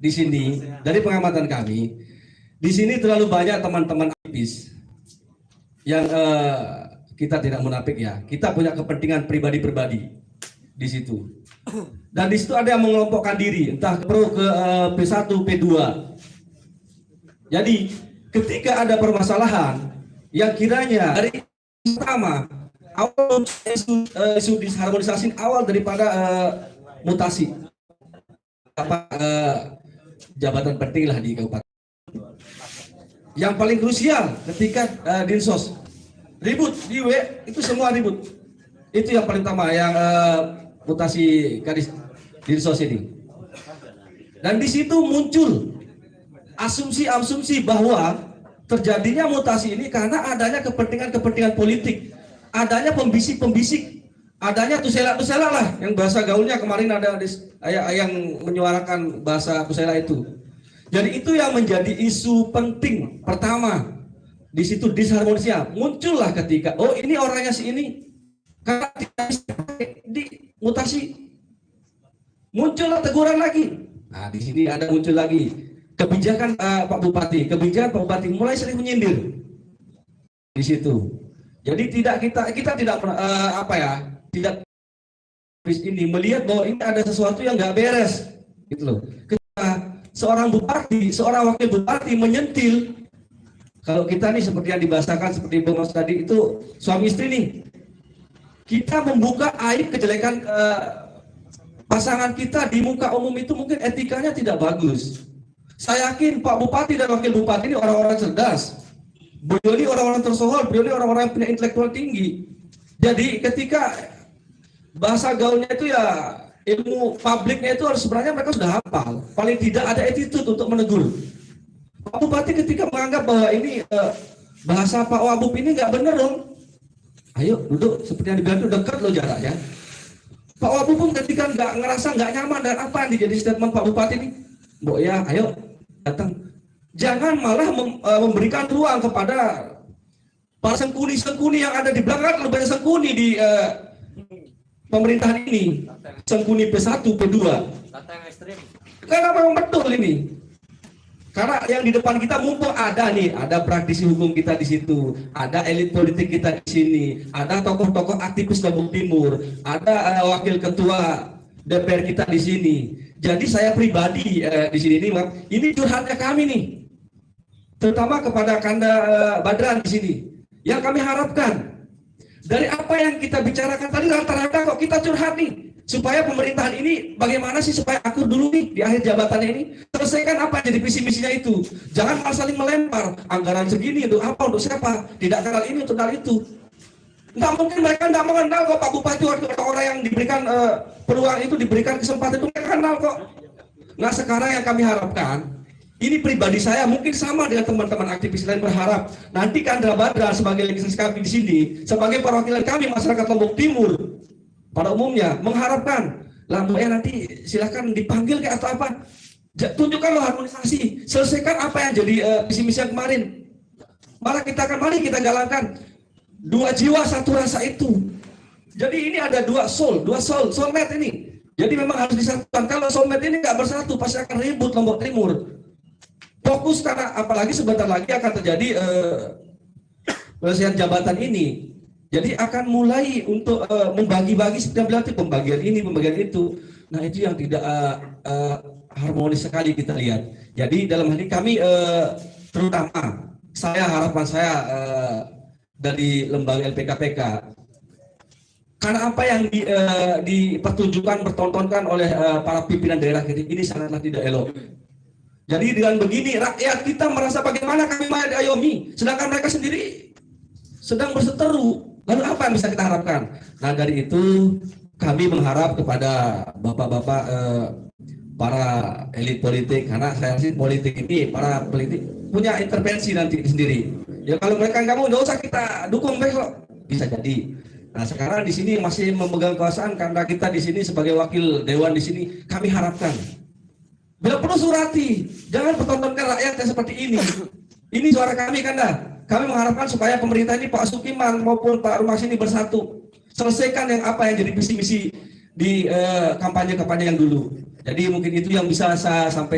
di sini dari pengamatan kami, di sini terlalu banyak teman-teman aktivis yang kita tidak munafik ya. Kita punya kepentingan pribadi-pribadi di situ. Dan di situ ada yang mengelompokkan diri, entah pro ke P1, P2. Jadi ketika ada permasalahan yang kiranya dari pertama awal isu disharmonisasi awal daripada mutasi jabatan penting lah di kabupaten. Yang paling krusial ketika dinsos ribut di itu semua ribut. Itu yang paling utama yang mutasi kadis dinsos ini. Dan di situ muncul asumsi-asumsi bahwa terjadinya mutasi ini karena adanya kepentingan-kepentingan politik, adanya pembisik-pembisik, adanya tusela-tusela lah yang bahasa gaulnya kemarin ada yang menyuarakan bahasa tusela itu. Jadi itu yang menjadi isu penting pertama di situ disharmonisnya muncullah ketika ini orangnya si ini karena di mutasi muncullah teguran lagi. Nah di sini ada muncul lagi kebijakan Pak Bupati mulai sering menyindir di situ. Jadi kita tidak tidak ini melihat bahwa ini ada sesuatu yang nggak beres gitu loh. Ketika seorang wakil bupati menyentil, kalau kita nih seperti yang dibahasakan seperti Bung Mas tadi itu suami istri nih, kita membuka aib kejelekan pasangan kita di muka umum itu mungkin etikanya tidak bagus. Saya yakin Pak Bupati dan Wakil Bupati ini orang-orang cerdas. Beliau ini orang-orang tersohor, beliau ini orang-orang yang punya intelektual tinggi. Jadi ketika bahasa gaulnya itu ya ilmu publiknya itu harus sebenarnya mereka sudah hafal. Paling tidak ada attitude untuk menegur. Pak Bupati ketika menganggap bahwa ini bahasa Pak Wabub ini nggak benar dong. Ayo duduk seperti yang dibilang itu dekat loh jaraknya. Pak Wabub pun ketika ngerasa nggak nyaman dan apa yang dijadi statement Pak Bupati ini, Mbok ya ayo datang. Jangan malah memberikan ruang kepada para sengkuni-sengkuni yang ada di belakang. Lebih banyak sengkuni di pemerintahan ini, sengkuni P1, P2. Kenapa memang betul ini? Karena yang di depan kita mumpung ada praktisi hukum kita di situ, ada elit politik kita di sini, ada tokoh-tokoh aktivis Lombok Timur, ada wakil ketua DPR kita di sini. Jadi saya pribadi di sini ini curhatnya kami nih, terutama kepada Kanda Badran di sini. Yang kami harapkan dari apa yang kita bicarakan tadi rata-rata kok kita curhat nih, supaya pemerintahan ini bagaimana sih supaya akur dulu nih di akhir jabatannya ini, selesaikan apa yang jadi visi misinya itu. Jangan malah saling melempar anggaran segini untuk apa, untuk siapa, tidak kenal ini untuk kenal itu. Nggak mungkin mereka nggak mengenal kok Pak Bupati, orang yang diberikan peluang itu, diberikan kesempatan itu mereka kenal kok. Nah sekarang yang kami harapkan, ini pribadi saya mungkin sama dengan teman-teman aktivis lain berharap nanti Kanda Badran sebagai legislasi kami di sini, sebagai perwakilan kami masyarakat Lombok Timur pada umumnya mengharapkan lah nanti silahkan dipanggil kayak atau apa, tunjukkan loh harmonisasi, selesaikan apa yang jadi visi misi yang kemarin. Malah mari kita jalankan dua jiwa satu rasa itu. Jadi ini ada dua soulmate ini. Jadi memang harus disatukan. Kalau soulmate ini nggak bersatu pasti akan ribut Lombok Timur. Fokus karena apalagi sebentar lagi akan terjadi penyelesaian jabatan ini. Jadi akan mulai untuk membagi-bagi seperti yang bilang pembagian ini, pembagian itu. Nah itu yang tidak harmonis sekali kita lihat. Jadi dalam hal ini kami terutama harapan saya dari lembaga LPKPK, karena apa yang dipertunjukkan, bertontonkan oleh para pimpinan daerah ini sangatlah tidak elok. Jadi dengan begini rakyat kita merasa bagaimana kami main diayomi, sedangkan mereka sendiri sedang berseteru. Lalu apa yang bisa kita harapkan? Nah dari itu kami mengharap kepada bapak-bapak para elit politik, karena saya rasa politik ini para politik punya intervensi nanti sendiri. Ya kalau mereka nggak mau, nggak usah kita dukung besok, bisa jadi. Nah sekarang di sini masih memegang kekuasaan karena kita di sini sebagai wakil dewan di sini kami harapkan. Bila perlu surati, jangan pertontonkan rakyat yang seperti ini. Ini suara kami Kanda. Kami mengharapkan supaya pemerintah ini Pak Sukiman maupun Pak Rumas ini bersatu. Selesaikan yang apa yang jadi visi misi di kampanye-kampanye yang dulu. Jadi mungkin itu yang bisa saya sampaikan.